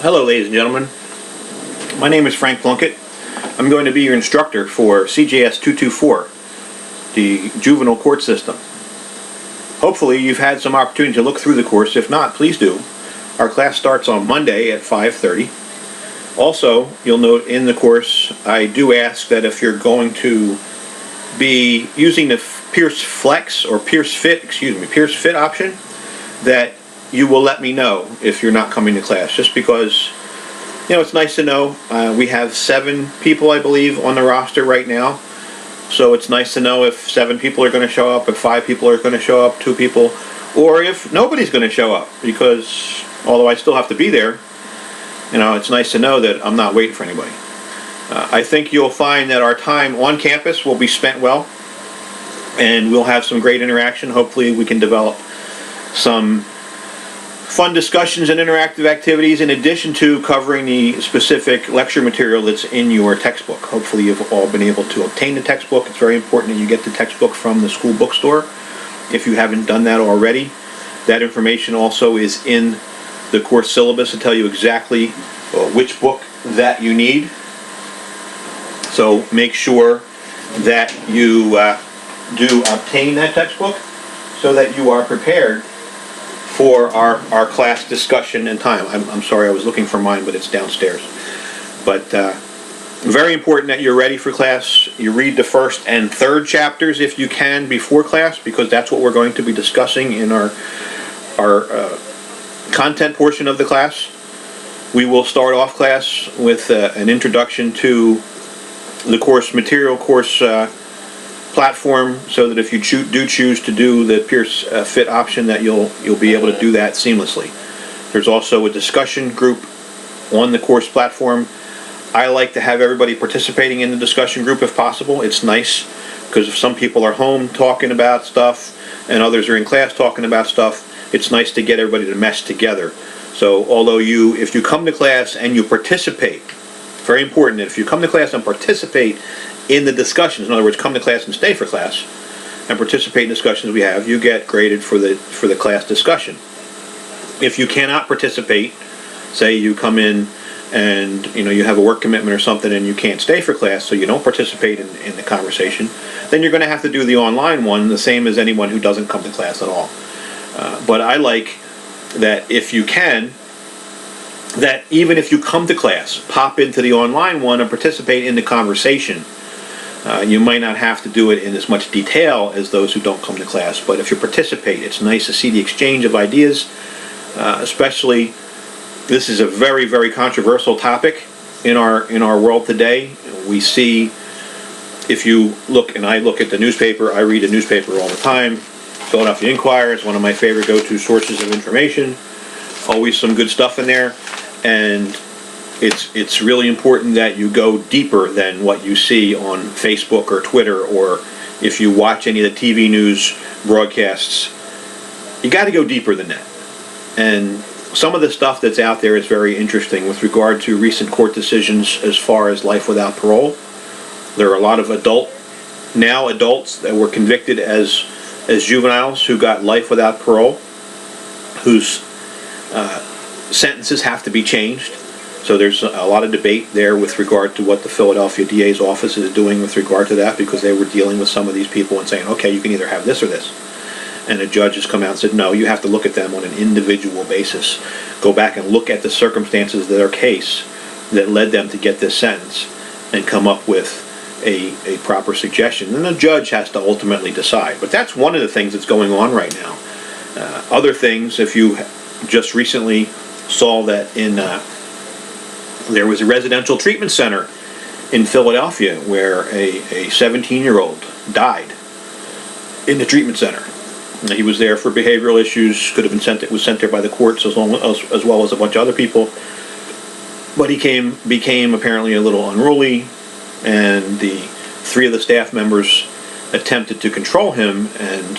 Hello, ladies and gentlemen. My name is Frank Plunkett. I'm going to be your instructor for CJS224, the Juvenile Court System. Hopefully you've had some opportunity to look through the course. If not, please do. Our class starts on Monday at 5:30. Also, you'll note in the course, I do ask that if you're going to be using the Peirce Flex or Peirce Fit option, that you will let me know if you're not coming to class, just because, you know, it's nice to know. We have 7 people, I believe, on the roster right now, so it's nice to know if 7 people are going to show up, if 5 people are going to show up, 2 people, or if nobody's going to show up, because although I still have to be there, you know, it's nice to know that I'm not waiting for anybody. I think you'll find that our time on campus will be spent well, and we'll have some great interaction. Hopefully we can develop some fun discussions and interactive activities in addition to covering the specific lecture material that's in your textbook. Hopefully you've all been able to obtain the textbook. It's very important that you get the textbook from the school bookstore if you haven't done that already. That information also is in the course syllabus to tell you exactly which book that you need. So make sure that you do obtain that textbook so that you are prepared for our class discussion and time. I'm sorry, I was looking for mine, but it's downstairs. But very important that you're ready for class. You read the first and third chapters if you can before class, because that's what we're going to be discussing in our content portion of the class. We will start off class with an introduction to the course material, course platform, so that if you do choose to do the Peirce Fit option, that you'll be able to do that seamlessly. There's also a discussion group on the course platform. I like to have everybody participating in the discussion group if possible. It's nice because if some people are home talking about stuff and others are in class talking about stuff, it's nice to get everybody to mesh together. So although if you come to class and you participate, very important that if you come to class and participate in the discussions, in other words, come to class and stay for class and participate in discussions we have, you get graded for the class discussion. If you cannot participate, say you come in and you have a work commitment or something and you can't stay for class, so you don't participate in the conversation, then you're going to have to do the online one, the same as anyone who doesn't come to class at all. But I like that if you can, that even if you come to class, pop into the online one and participate in the conversation. You might not have to do it in as much detail as those who don't come to class, but if you participate, it's nice to see the exchange of ideas. Especially, this is a very, very controversial topic in our world today. We see, if you look, and I look at the newspaper, I read the newspaper all the time. Philadelphia Inquirer is one of my favorite go-to sources of information. Always some good stuff in there, and it's really important that you go deeper than what you see on Facebook or Twitter, or if you watch any of the TV news broadcasts. You got to go deeper than that. And some of the stuff that's out there is very interesting with regard to recent court decisions as far as life without parole. There are a lot of adults that were convicted as juveniles who got life without parole, whose sentences have to be changed. So there's a lot of debate there with regard to what the Philadelphia DA's office is doing with regard to that, because they were dealing with some of these people and saying, okay, you can either have this or this. And a judge has come out and said, no, you have to look at them on an individual basis. Go back and look at the circumstances of their case that led them to get this sentence and come up with a proper suggestion. And the judge has to ultimately decide. But that's one of the things that's going on right now. Other things, if you just recently saw that there was a residential treatment center in Philadelphia where a 17-year-old died in the treatment center. He was there for behavioral issues, was sent there by the courts as well as a bunch of other people. But he became apparently a little unruly, and the 3 of the staff members attempted to control him, and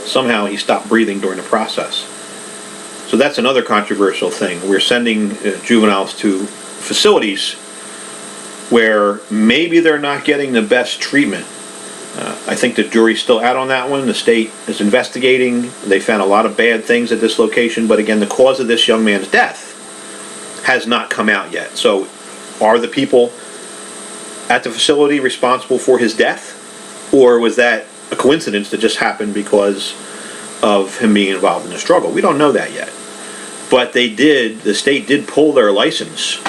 somehow he stopped breathing during the process. So that's another controversial thing. We're sending juveniles to facilities where maybe they're not getting the best treatment. I think the jury's still out on that one. The state is investigating. They found a lot of bad things at this location, but again, the cause of this young man's death has not come out yet. So are the people at the facility responsible for his death, or was that a coincidence that just happened because of him being involved in the struggle? We don't know that yet. But the state did pull their license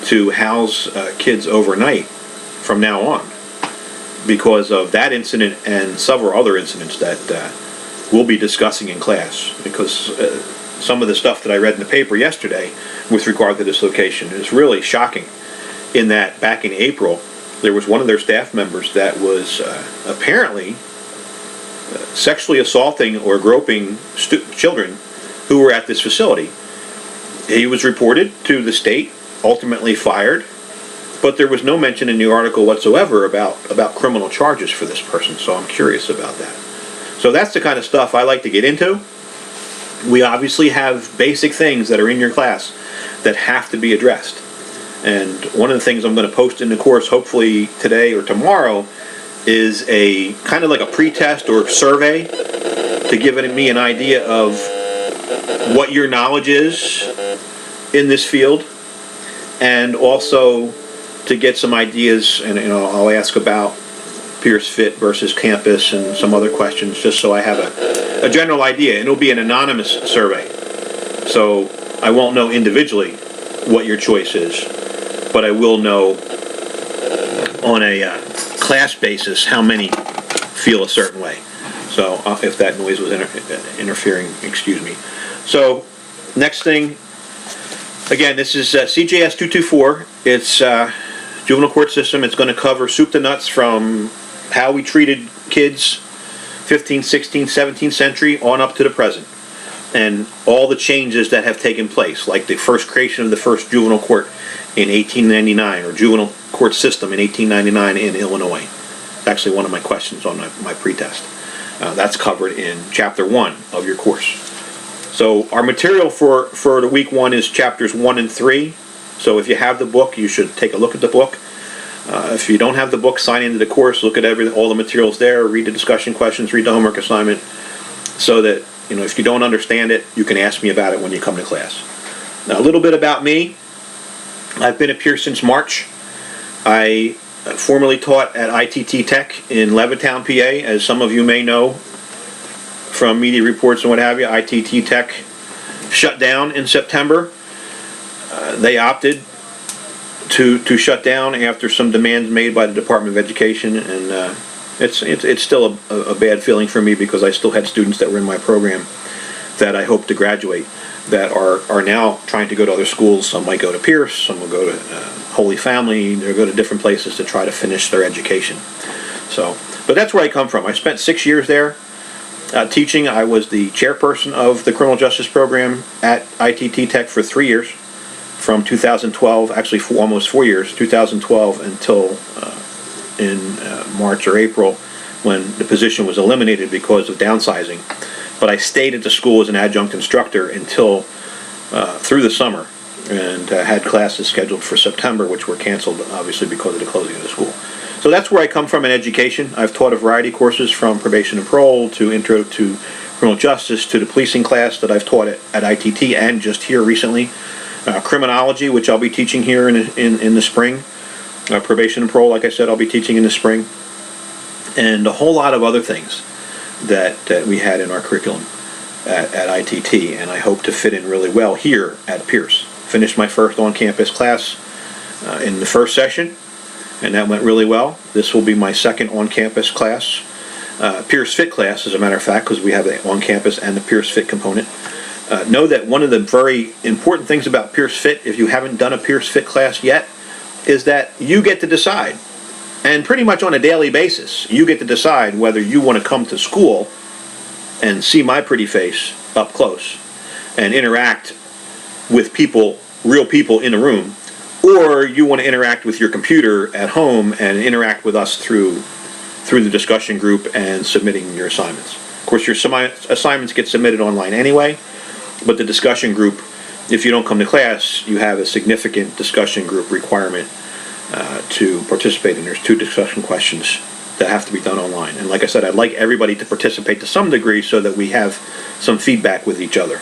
to house kids overnight from now on because of that incident and several other incidents that we'll be discussing in class, because some of the stuff that I read in the paper yesterday with regard to this location is really shocking, in that back in April there was one of their staff members that was apparently sexually assaulting or groping children who were at this facility. He was reported to the state, ultimately fired, but there was no mention in the article whatsoever about criminal charges for this person, so I'm curious about that. So that's the kind of stuff I like to get into. We obviously have basic things that are in your class that have to be addressed. And one of the things I'm going to post in the course, hopefully today or tomorrow, is a kind of like a pre-test or survey to give me an idea of what your knowledge is in this field, and also to get some ideas, and I'll ask about Peirce Fit versus campus and some other questions, just so I have a general idea. And it'll be an anonymous survey, so I won't know individually what your choice is, but I will know on a class basis how many feel a certain way. So if that noise was interfering, excuse me. So next thing, again, this is CJS224. It's juvenile court system. It's going to cover soup to nuts from how we treated kids 15th, 16th, 17th century on up to the present, and all the changes that have taken place, like the first creation of the first juvenile court in 1899, or juvenile court system in 1899 in Illinois. It's actually one of my questions on my pretest. That's covered in Chapter 1 of your course. So our material for the week 1 is Chapters 1 and 3. So if you have the book, you should take a look at the book. If you don't have the book, sign into the course, look at all the materials there, read the discussion questions, read the homework assignment, so that if you don't understand it, you can ask me about it when you come to class. Now, a little bit about me. I've been at Peirce since March. I formerly taught at ITT Tech in Levittown, PA. As some of you may know from media reports and what have you, ITT Tech shut down in September. They opted to shut down after some demands made by the Department of Education, and it's still a bad feeling for me, because I still had students that were in my program that I hope to graduate that are now trying to go to other schools. Some might go to Peirce, some will go to Holy Family, they'll go to different places to try to finish their education. So, but that's where I come from. I spent 6 years there teaching. I was the chairperson of the criminal justice program at ITT Tech for 3 years, from 2012, actually for almost 4 years, 2012 until in March or April, when the position was eliminated because of downsizing. But I stayed at the school as an adjunct instructor until through the summer, and had classes scheduled for September, which were canceled obviously because of the closing of the school. So that's where I come from in education. I've taught a variety of courses, from probation and parole to intro to criminal justice to the policing class that I've taught at ITT and just here recently. Criminology, which I'll be teaching here in the spring. Probation and parole, like I said, I'll be teaching in the spring. And a whole lot of other things that we had in our curriculum at ITT, and I hope to fit in really well here at Peirce. Finished my first on-campus class in the first session, and that went really well. This will be my second on-campus class, Peirce Fit class, as a matter of fact, because we have the on-campus and the Peirce Fit component. Know that one of the very important things about Peirce Fit, if you haven't done a Peirce Fit class yet, is that you get to decide, and pretty much on a daily basis, you get to decide whether you want to come to school and see my pretty face up close and interact with people, real people in a room, or you want to interact with your computer at home and interact with us through the discussion group and submitting your assignments. Of course, your assignments get submitted online anyway, but the discussion group, if you don't come to class, you have a significant discussion group requirement to participate in. There's 2 discussion questions that have to be done online. And like I said, I'd like everybody to participate to some degree so that we have some feedback with each other.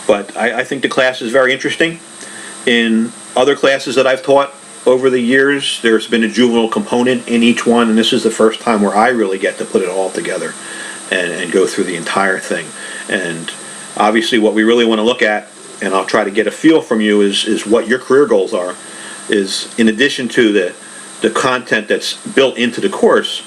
But I think the class is very interesting. In other classes that I've taught over the years, there's been a juvenile component in each one, and this is the first time where I really get to put it all together and go through the entire thing. And obviously what we really want to look at, and I'll try to get a feel from you, is what your career goals are, is in addition to the content that's built into the course,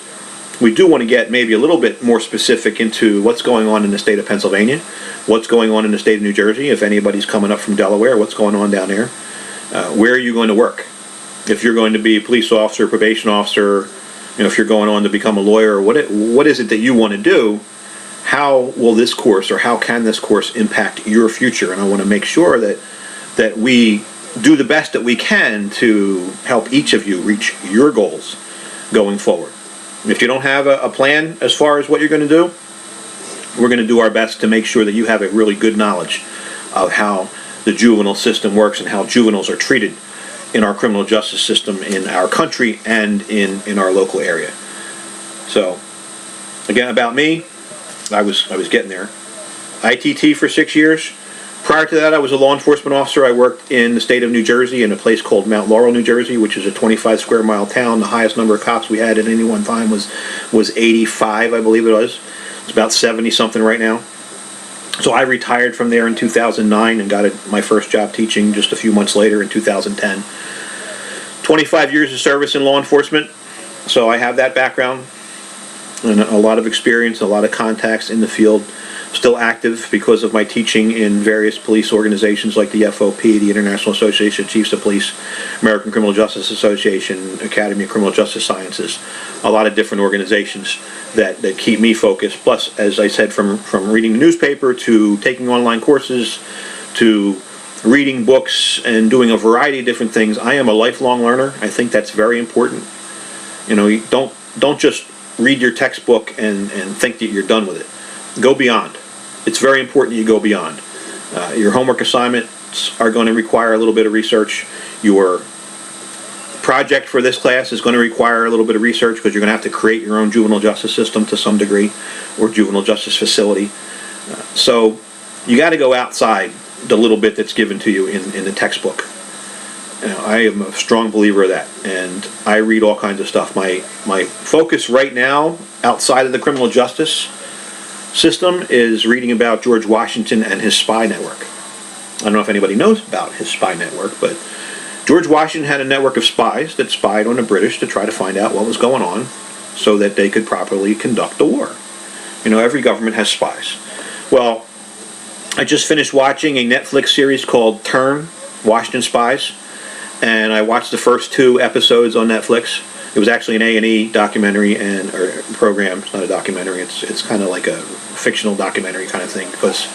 we do want to get maybe a little bit more specific into what's going on in the state of Pennsylvania, what's going on in the state of New Jersey, if anybody's coming up from Delaware, what's going on down there, where are you going to work? If you're going to be a police officer, probation officer, if you're going on to become a lawyer, what is it that you want to do? How will this course, or how can this course impact your future? And I want to make sure that we do the best that we can to help each of you reach your goals going forward. If you don't have a plan as far as what you're going to do, we're going to do our best to make sure that you have a really good knowledge of how the juvenile system works and how juveniles are treated in our criminal justice system in our country and in our local area. So, again, about me, I was getting there. ITT for 6 years. Prior to that, I was a law enforcement officer. I worked in the state of New Jersey in a place called Mount Laurel, New Jersey, which is a 25 square mile town. The highest number of cops we had at any one time was 85, I believe it was. It's about 70 something right now. So I retired from there in 2009 and got my first job teaching just a few months later in 2010. 25 years of service in law enforcement, so I have that background and a lot of experience, a lot of contacts in the field. Still active because of my teaching in various police organizations like the FOP, the International Association of Chiefs of Police, American Criminal Justice Association, Academy of Criminal Justice Sciences, a lot of different organizations that keep me focused. Plus, as I said, from reading the newspaper to taking online courses to reading books and doing a variety of different things, I am a lifelong learner. I think that's very important. You don't just read your textbook and think that you're done with it. Go beyond. It's very important that you go beyond. Your homework assignments are going to require a little bit of research. Your project for this class is going to require a little bit of research because you're going to have to create your own juvenile justice system to some degree, or juvenile justice facility. So you got to go outside the little bit that's given to you in the textbook. I am a strong believer of that, and I read all kinds of stuff. My focus right now, outside of the criminal justice system, is reading about George Washington and his spy network. I don't know if anybody knows about his spy network, but George Washington had a network of spies that spied on the British to try to find out what was going on so that they could properly conduct the war. Every government has spies. Well, I just finished watching a Netflix series called Turn, Washington Spies, and I watched the first 2 episodes on Netflix. It was actually an A&E documentary or program. It's not a documentary. It's kind of like a fictional documentary kind of thing because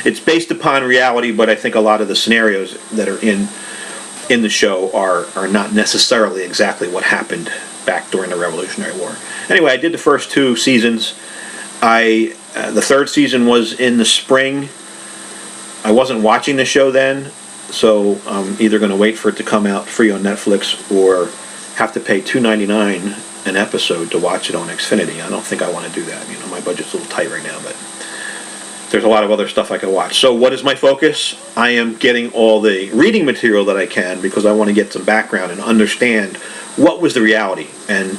it's based upon reality, but I think a lot of the scenarios that are in the show are not necessarily exactly what happened back during the Revolutionary War. Anyway, I did the first 2 seasons. The 3rd season was in the spring. I wasn't watching the show then, so I'm either going to wait for it to come out free on Netflix or have to pay $2.99 an episode to watch it on Xfinity. I don't think I want to do that. My budget's a little tight right now, but there's a lot of other stuff I can watch. So what is my focus? I am getting all the reading material that I can because I want to get some background and understand what was the reality. And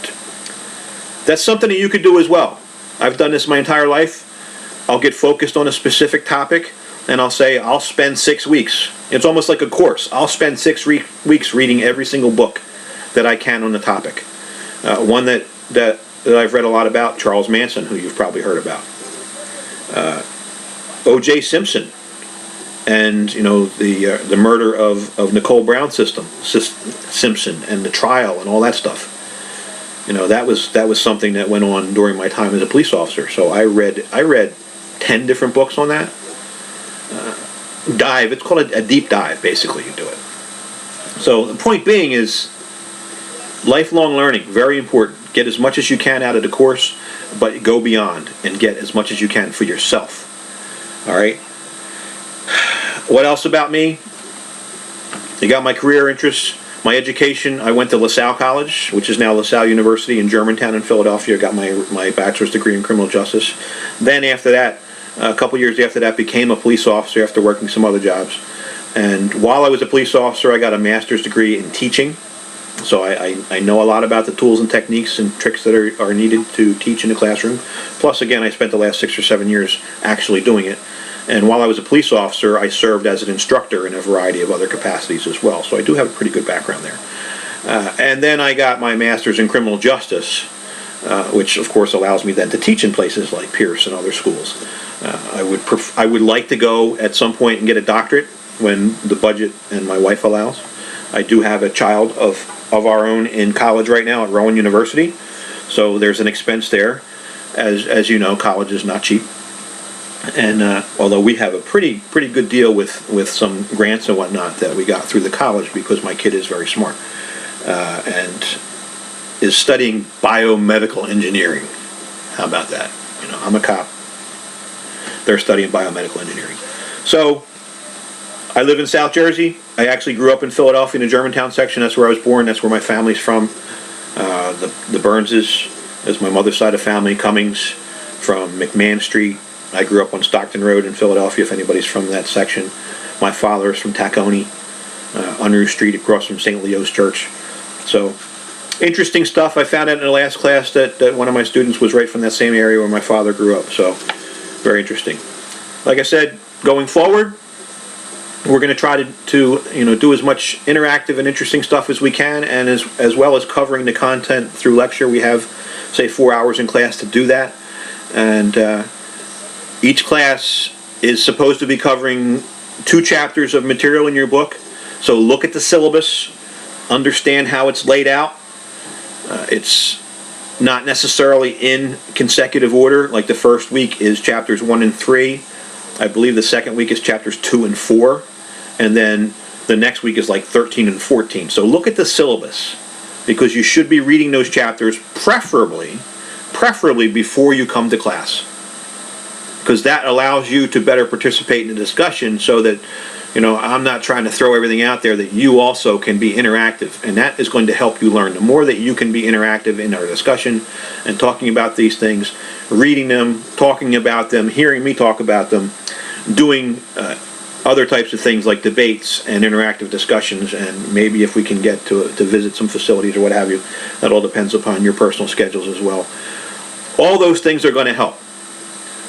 that's something that you could do as well. I've done this my entire life. I'll get focused on a specific topic and I'll say I'll spend 6 weeks. It's almost like a course. I'll spend 6 weeks reading every single book that I can on the topic. One that I've read a lot about, Charles Manson, who you've probably heard about. O.J. Simpson, and the murder of Nicole Brown Simpson, and the trial and all that stuff. That was something that went on during my time as a police officer. So I read 10 different books on that. It's called a deep dive, basically. You do it. So the point being is lifelong learning, very important. Get as much as you can out of the course, but go beyond and get as much as you can for yourself. All right? What else about me? You got my career interests, my education. I went to LaSalle College, which is now LaSalle University in Germantown in Philadelphia. I got my bachelor's degree in criminal justice. Then after that, A couple years after that, became a police officer after working some other jobs. And while I was a police officer, I got a master's degree in teaching. So I know a lot about the tools and techniques and tricks that are needed to teach in the classroom. Plus, again, I spent the last 6 or 7 years actually doing it. And while I was a police officer, I served as an instructor in a variety of other capacities as well. So I do have a pretty good background there. And then I got my master's in criminal justice, which of course allows me then to teach in places like Peirce and other schools. I would like to go at some point and get a doctorate when the budget and my wife allows. I do have a child of our own in college right now at Rowan University, so there's an expense there. As you know, college is not cheap. And although we have a pretty good deal with some grants and whatnot that we got through the college because my kid is very smart and is studying biomedical engineering. How about that? You know, I'm a cop. They're studying biomedical engineering. So I live in South Jersey. I actually grew up in Philadelphia in the Germantown section. That's where I was born. That's where my family's from. The Burnses is my mother's side of family. Cummings from McMahon Street. I grew up on Stockton Road in Philadelphia, if anybody's from that section. My father is from Tacony, Unruh Street across from St. Leo's Church. So, interesting stuff. I found out in the last class that one of my students was right from that same area where my father grew up. So, very interesting. Like I said, going forward, we're going to try to do as much interactive and interesting stuff as we can, and as well as covering the content through lecture. We have, say, 4 hours in class to do that. And each class is supposed to be covering 2 chapters of material in your book. So look at the syllabus, understand how it's laid out. It's not necessarily in consecutive order. Like the first week is chapters 1 and 3. I believe the second week is chapters 2 and 4. And then the next week is like 13 and 14. So look at the syllabus, because you should be reading those chapters preferably before you come to class, because that allows you to better participate in the discussion, so that, you know, I'm not trying to throw everything out there, that you also can be interactive, and that is going to help you learn. The more that you can be interactive in our discussion and talking about these things, reading them, talking about them, hearing me talk about them, doing other types of things like debates and interactive discussions, and maybe if we can get to visit some facilities or what have you, that all depends upon your personal schedules as well. All those things are going to help.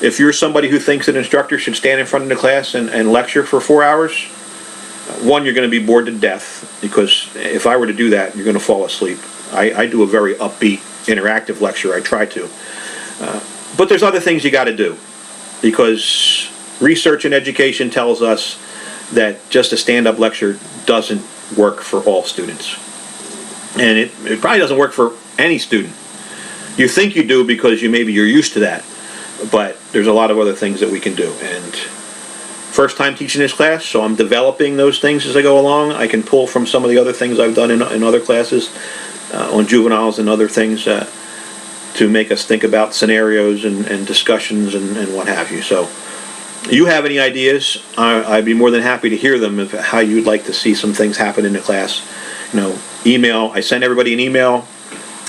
If you're somebody who thinks an instructor should stand in front of the class and lecture for 4 hours, one, you're going to be bored to death, because if I were to do that, you're going to fall asleep. I do a very upbeat, interactive lecture. I try to. But there's other things you got to do, because research and education tells us that just a stand-up lecture doesn't work for all students. And it probably doesn't work for any student. You think you do because maybe you're used to that. But there's a lot of other things that we can do. And first time teaching this class, so I'm developing those things as I go along. I can pull from some of the other things I've done in other classes on juveniles and other things to make us think about scenarios and discussions and what have you. So you have any ideas, I'd be more than happy to hear them, of how you'd like to see some things happen in the class. You know, email. I sent everybody an email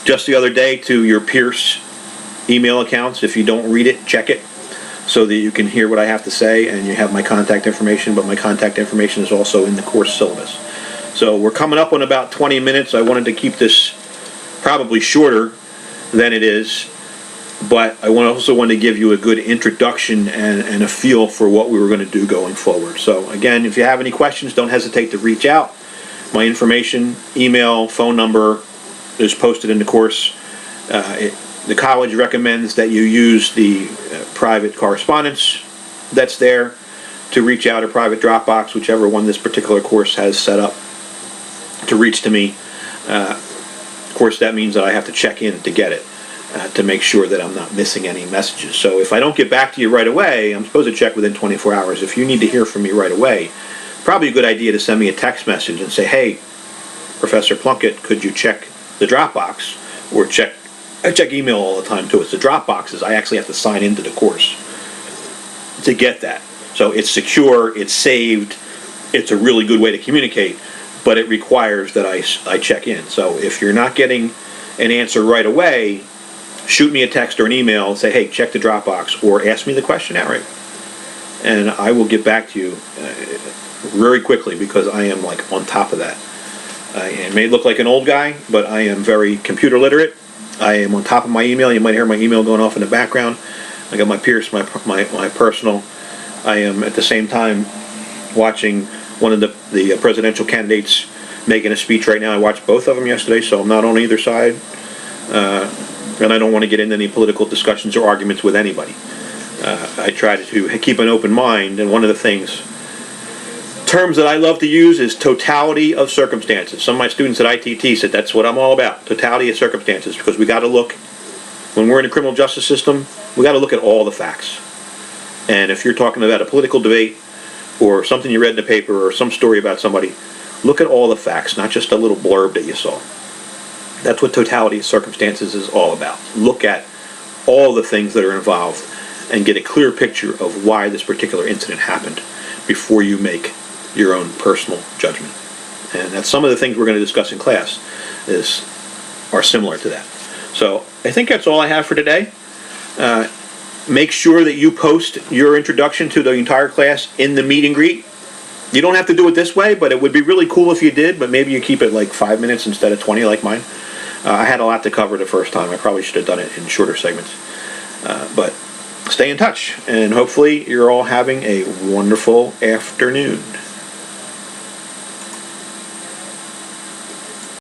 just the other day to your Peirce email accounts. If you don't read it, check it, so that you can hear what I have to say, and you have my contact information. But my contact information is also in the course syllabus. So we're coming up on about 20 minutes. I wanted to keep this probably shorter than it is, but I also want to give you a good introduction and a feel for what we were going to do going forward. So again, if you have any questions, don't hesitate to reach out. My information, email, phone number is posted in the course. The college recommends that you use the private correspondence that's there to reach out, a private Dropbox, whichever one this particular course has set up to reach to me. Of course, that means that I have to check in to get it, to make sure that I'm not missing any messages. So if I don't get back to you right away, I'm supposed to check within 24 hours. If you need to hear from me right away, probably a good idea to send me a text message and say, hey, Professor Plunkett, could you check the Dropbox? Or I check email all the time too. It's the Dropboxes. I actually have to sign into the course to get that. So it's secure, it's saved, it's a really good way to communicate, but it requires that I check in. So if you're not getting an answer right away, shoot me a text or an email and say, hey, check the Dropbox, or ask me the question outright. and I will get back to you very quickly, because I am like on top of that. I may look like an old guy, but I am very computer literate. I am on top of my email. You might hear my email going off in the background. I got my Peirce, my personal. I am at the same time watching one of the presidential candidates making a speech right now. I watched both of them yesterday, so I'm not on either side. And I don't want to get into any political discussions or arguments with anybody. I try to keep an open mind, and one of the terms that I love to use is totality of circumstances. Some of my students at ITT said that's what I'm all about, totality of circumstances, because we got to look, when we're in the criminal justice system, we got to look at all the facts. And if you're talking about a political debate or something you read in the paper or some story about somebody, look at all the facts, not just a little blurb that you saw. That's what totality of circumstances is all about. Look at all the things that are involved and get a clear picture of why this particular incident happened before you make your own personal judgment. And that's some of the things we're going to discuss in class are similar to that. So I think that's all I have for today. Make sure that you post your introduction to the entire class in the meet and greet. You don't have to do it this way, but it would be really cool if you did, but maybe you keep it like 5 minutes instead of 20 like mine. I had a lot to cover the first time. I probably should have done it in shorter segments. But stay in touch, and hopefully you're all having a wonderful afternoon.